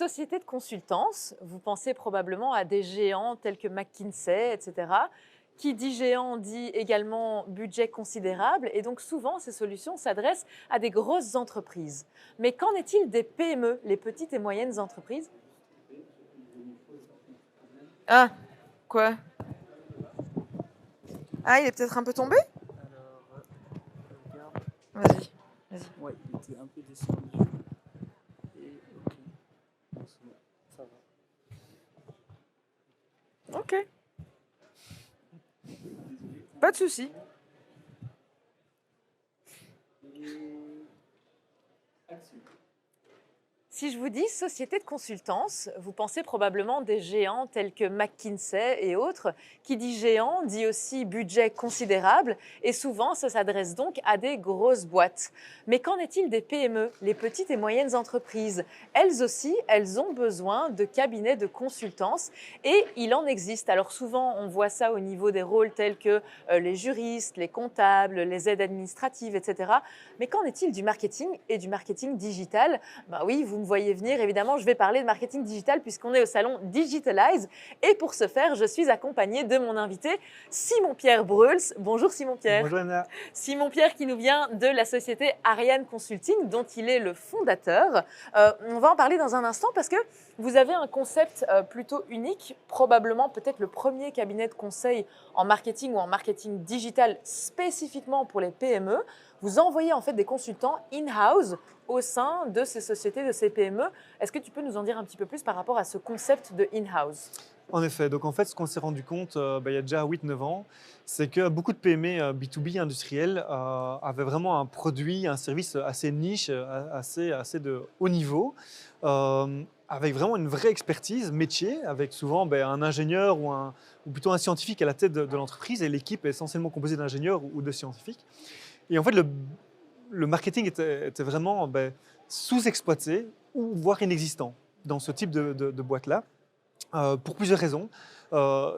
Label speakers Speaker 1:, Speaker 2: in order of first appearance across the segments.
Speaker 1: société de consultance, vous pensez probablement à des géants tels que McKinsey, etc. Qui dit géant dit également budget considérable et donc souvent ces solutions s'adressent à des grosses entreprises. Mais qu'en est-il des PME, les petites et moyennes entreprises? Ah, quoi? Ah, il est peut-être un peu tombé?
Speaker 2: Alors, je regarde.
Speaker 1: Vas-y, vas-y.
Speaker 2: Ouais, il était un peu descendu. Et ok. Bon, c'est bon, ça va.
Speaker 1: Ok, pas de souci.
Speaker 2: Et action.
Speaker 1: Si je vous dis société de consultance, vous pensez probablement des géants tels que McKinsey et autres. Qui dit géant dit aussi budget considérable et souvent ça s'adresse donc à des grosses boîtes. Mais qu'en est-il des PME, les petites et moyennes entreprises? Elles aussi, elles ont besoin de cabinets de consultance et il en existe. Alors souvent, on voit ça au niveau des rôles tels que les juristes, les comptables, les aides administratives, etc. Mais qu'en est-il du marketing et du marketing digital? Ben oui, vous me voyez venir, évidemment, je vais parler de marketing digital puisqu'on est au salon Digitalize. Et pour ce faire, je suis accompagnée de mon invité, Simon-Pierre Breuls. Bonjour Simon-Pierre.
Speaker 3: Bonjour Anna.
Speaker 1: Simon-Pierre qui nous vient de la société Ariane Consulting, dont il est le fondateur. On va en parler dans un instant parce que vous avez un concept plutôt unique, probablement peut-être le premier cabinet de conseil en marketing ou en marketing digital spécifiquement pour les PME. Vous envoyez en fait des consultants in-house au sein de ces sociétés, de ces PME. Est-ce que tu peux nous en dire un petit peu plus par rapport à ce concept de in-house?
Speaker 3: En effet, donc en fait, ce qu'on s'est rendu compte il y a déjà 8-9 ans, c'est que beaucoup de PME B2B industriels avaient vraiment un produit, un service assez niche, assez de haut niveau, avec vraiment une vraie expertise métier, avec souvent un ingénieur ou plutôt un scientifique à la tête de l'entreprise, et l'équipe est essentiellement composée d'ingénieurs ou de scientifiques. Et en fait, le marketing était vraiment sous-exploité ou voire inexistant dans ce type de boîte-là. Pour plusieurs raisons.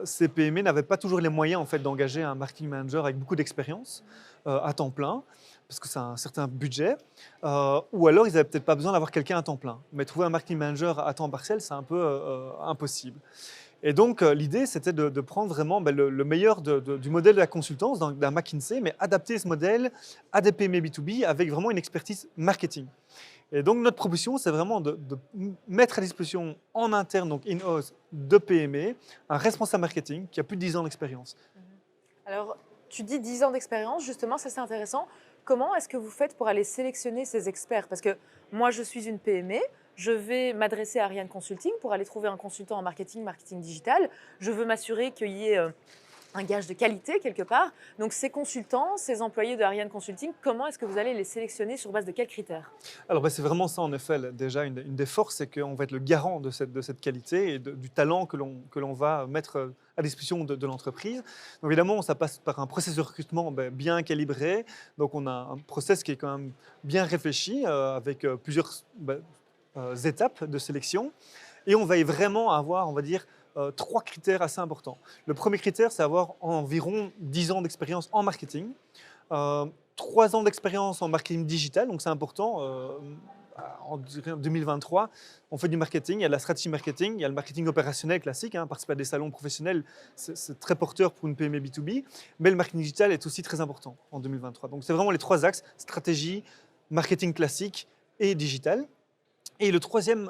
Speaker 3: Ces PME n'avaient pas toujours les moyens en fait, d'engager un marketing manager avec beaucoup d'expérience à temps plein, parce que c'est un certain budget, ou alors ils n'avaient peut-être pas besoin d'avoir quelqu'un à temps plein. Mais trouver un marketing manager à temps partiel, c'est un peu impossible. Et donc, l'idée, c'était de prendre vraiment le meilleur du modèle de la consultance, d'un McKinsey, mais adapter ce modèle à des PME B2B avec vraiment une expertise marketing. Et donc, notre proposition, c'est vraiment de mettre à disposition en interne, donc in-house, de PME, un responsable marketing qui a plus de 10 ans d'expérience.
Speaker 1: Alors, tu dis 10 ans d'expérience, justement, ça c'est intéressant. Comment est-ce que vous faites pour aller sélectionner ces experts? Parce que moi, je suis une PME, je vais m'adresser à Ariane Consulting pour aller trouver un consultant en marketing, marketing digital. Je veux m'assurer qu'il y ait un gage de qualité quelque part. Donc, ces consultants, ces employés de Ariane Consulting, comment est-ce que vous allez les sélectionner sur base de quels critères?
Speaker 3: Alors, c'est vraiment ça, en effet. Déjà, une des forces, c'est qu'on va être le garant de cette qualité et du talent que l'on va mettre à disposition de l'entreprise. Donc, évidemment, ça passe par un processus de recrutement bien calibré. Donc, on a un process qui est quand même bien réfléchi avec plusieurs étapes de sélection. Et on va vraiment avoir, on va dire, 3 critères assez importants. Le premier critère, c'est avoir environ 10 ans d'expérience en marketing, 3 ans d'expérience en marketing digital, donc c'est important. En 2023, on fait du marketing, il y a de la stratégie marketing, il y a le marketing opérationnel classique, participer à des salons professionnels, c'est très porteur pour une PME B2B, mais le marketing digital est aussi très important en 2023. Donc c'est vraiment les 3 axes, stratégie, marketing classique et digital. Et le troisième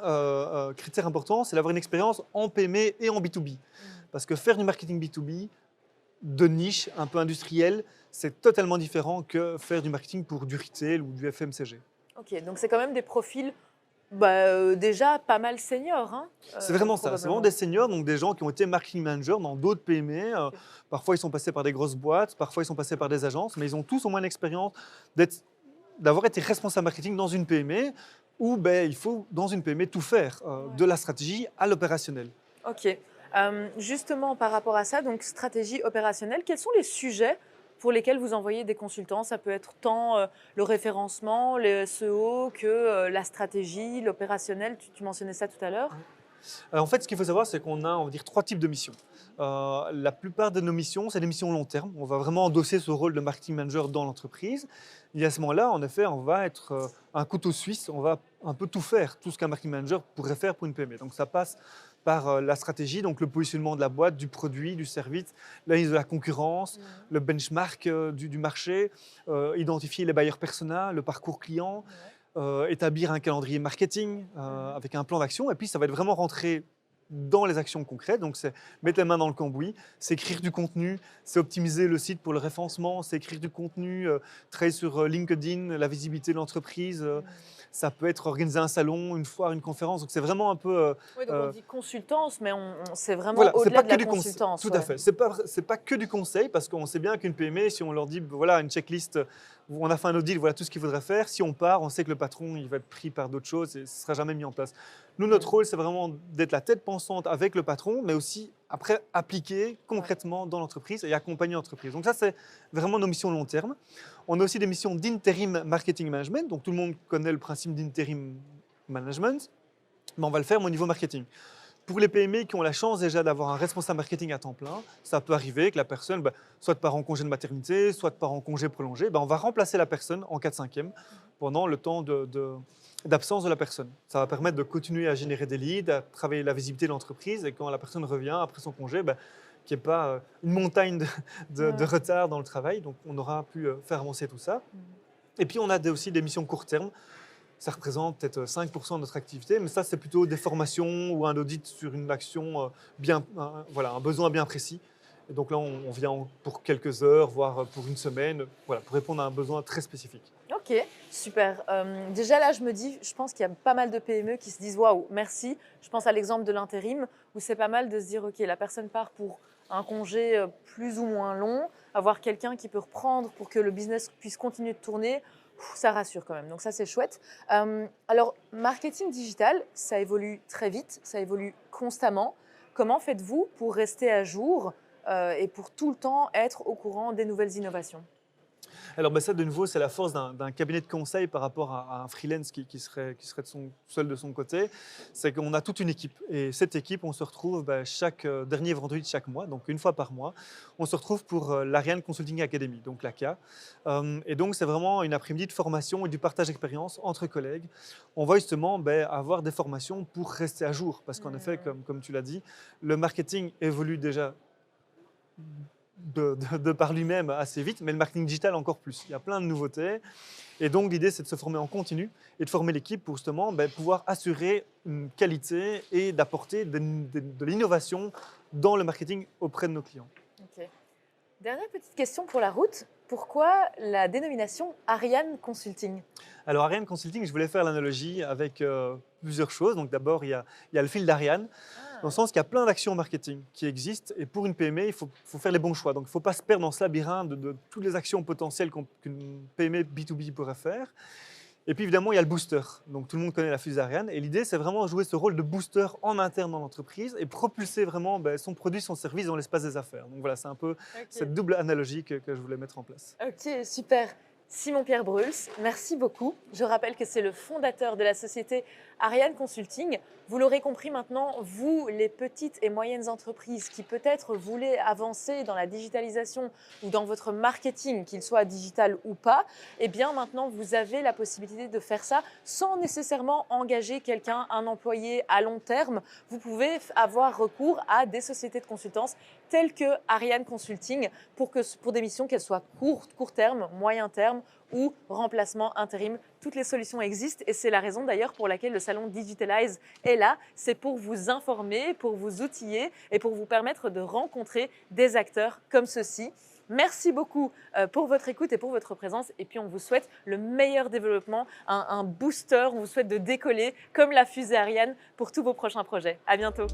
Speaker 3: critère important, c'est d'avoir une expérience en PME et en B2B. Parce que faire du marketing B2B de niche, un peu industriel, c'est totalement différent que faire du marketing pour du retail ou du FMCG.
Speaker 1: Ok, donc c'est quand même des profils déjà pas mal seniors. Hein,
Speaker 3: c'est vraiment ça, c'est vraiment des seniors, donc des gens qui ont été marketing managers dans d'autres PME.
Speaker 1: Ok.
Speaker 3: Parfois, ils sont passés par des grosses boîtes, parfois, ils sont passés par des agences, mais ils ont tous au moins l'expérience d'avoir été responsable marketing dans une PME où il faut, dans une PME, tout faire, de la stratégie à l'opérationnel.
Speaker 1: Ok. Justement, par rapport à ça, donc stratégie opérationnelle, quels sont les sujets pour lesquels vous envoyez des consultants? Ça peut être tant le référencement, le SEO que la stratégie, l'opérationnel. Tu mentionnais ça tout à l'heure.
Speaker 3: En fait, ce qu'il faut savoir, c'est qu'on a, on va dire, 3 types de missions. La plupart de nos missions, c'est des missions long terme. On va vraiment endosser ce rôle de marketing manager dans l'entreprise. Et à ce moment-là, en effet, on va être un couteau suisse, on va un peu tout faire, tout ce qu'un marketing manager pourrait faire pour une PME. Donc ça passe par la stratégie, donc le positionnement de la boîte, du produit, du service, l'analyse de la concurrence, le benchmark du marché, identifier les bailleurs persona, le parcours client, établir un calendrier marketing avec un plan d'action. Et puis ça va être vraiment rentrer dans les actions concrètes. Donc c'est mettre les mains dans le cambouis, c'est écrire du contenu, c'est optimiser le site pour le référencement, c'est écrire du contenu, travailler sur LinkedIn, la visibilité de l'entreprise. Ça peut être organiser un salon, une foire, une conférence. Donc c'est vraiment un peu...
Speaker 1: Oui, donc on dit consultance, mais c'est vraiment
Speaker 3: Voilà, c'est
Speaker 1: au-delà
Speaker 3: pas
Speaker 1: de
Speaker 3: que
Speaker 1: la
Speaker 3: du
Speaker 1: consultance.
Speaker 3: Tout à fait. C'est pas que du conseil, parce qu'on sait bien qu'une PME, si on leur dit, voilà, une checklist, on a fait un audit, voilà tout ce qu'il faudrait faire. Si on part, on sait que le patron, il va être pris par d'autres choses et ce ne sera jamais mis en place. Nous, notre rôle, c'est vraiment d'être la tête pensante avec le patron, mais aussi après appliquer concrètement dans l'entreprise et accompagner l'entreprise. Donc ça, c'est vraiment nos missions long terme. On a aussi des missions d'interim marketing management. Donc tout le monde connaît le principe d'interim management, mais on va le faire au niveau marketing. Pour les PME qui ont la chance déjà d'avoir un responsable marketing à temps plein, ça peut arriver que la personne, soit part en congé de maternité, soit part en congé prolongé, on va remplacer la personne en 4/5e pendant le temps d'absence de la personne. Ça va permettre de continuer à générer des leads, à travailler la visibilité de l'entreprise et quand la personne revient après son congé, qu'il n'y ait pas une montagne de retard dans le travail. Donc on aura pu faire avancer tout ça. Et puis on a aussi des missions court terme. Ça représente peut-être 5% de notre activité, mais ça, c'est plutôt des formations ou un audit sur une action, voilà, un besoin bien précis. Et donc là, on vient pour quelques heures, voire pour une semaine, voilà, pour répondre à un besoin très spécifique.
Speaker 1: Ok, super. Déjà là, je pense qu'il y a pas mal de PME qui se disent waouh, merci. Je pense à l'exemple de l'intérim où c'est pas mal de se dire ok, la personne part pour un congé plus ou moins long, avoir quelqu'un qui peut reprendre pour que le business puisse continuer de tourner. Ça rassure quand même, donc ça c'est chouette. Alors, marketing digital, ça évolue très vite, ça évolue constamment. Comment faites-vous pour rester à jour et pour tout le temps être au courant des nouvelles innovations ?
Speaker 3: Alors ça, de nouveau, c'est la force d'un cabinet de conseil par rapport à un freelance qui serait seul de son côté. C'est qu'on a toute une équipe. Et cette équipe, on se retrouve chaque dernier vendredi de chaque mois, donc une fois par mois. On se retrouve pour l'Ariane Consulting Academy, donc l'ACA. Et donc, c'est vraiment une après-midi de formation et du partage d'expérience entre collègues. On va justement avoir des formations pour rester à jour. Parce qu'en effet, comme tu l'as dit, le marketing évolue déjà de par lui-même assez vite, mais le marketing digital encore plus. Il y a plein de nouveautés. Et donc, l'idée, c'est de se former en continu et de former l'équipe pour justement pouvoir assurer une qualité et d'apporter de l'innovation dans le marketing auprès de nos clients.
Speaker 1: Ok. Dernière petite question pour la route. Pourquoi la dénomination Ariane Consulting ?
Speaker 3: Alors, Ariane Consulting, je voulais faire l'analogie avec plusieurs choses. Donc, d'abord, il y a le fil d'Ariane. Dans le sens qu'il y a plein d'actions marketing qui existent et pour une PME, il faut faire les bons choix. Donc, il ne faut pas se perdre dans ce labyrinthe de toutes les actions potentielles qu'une PME B2B pourrait faire. Et puis, évidemment, il y a le booster. Donc, tout le monde connaît la fusée Ariane. Et l'idée, c'est vraiment jouer ce rôle de booster en interne dans l'entreprise et propulser vraiment son produit, son service dans l'espace des affaires. Donc, voilà, c'est un peu cette double analogie que je voulais mettre en place.
Speaker 1: Ok, super. Simon-Pierre Bruls, merci beaucoup. Je rappelle que c'est le fondateur de la société Ariane Consulting. Vous l'aurez compris maintenant, vous, les petites et moyennes entreprises qui peut-être voulaient avancer dans la digitalisation ou dans votre marketing, qu'il soit digital ou pas, eh bien maintenant vous avez la possibilité de faire ça sans nécessairement engager quelqu'un, un employé à long terme. Vous pouvez avoir recours à des sociétés de consultance telles que Ariane Consulting pour des missions qu'elles soient court terme, moyen terme ou remplacement intérim. Toutes les solutions existent et c'est la raison d'ailleurs pour laquelle le salon Digitalize est là. C'est pour vous informer, pour vous outiller et pour vous permettre de rencontrer des acteurs comme ceux-ci. Merci beaucoup pour votre écoute et pour votre présence. Et puis, on vous souhaite le meilleur développement, un booster. On vous souhaite de décoller comme la fusée Ariane pour tous vos prochains projets. À bientôt.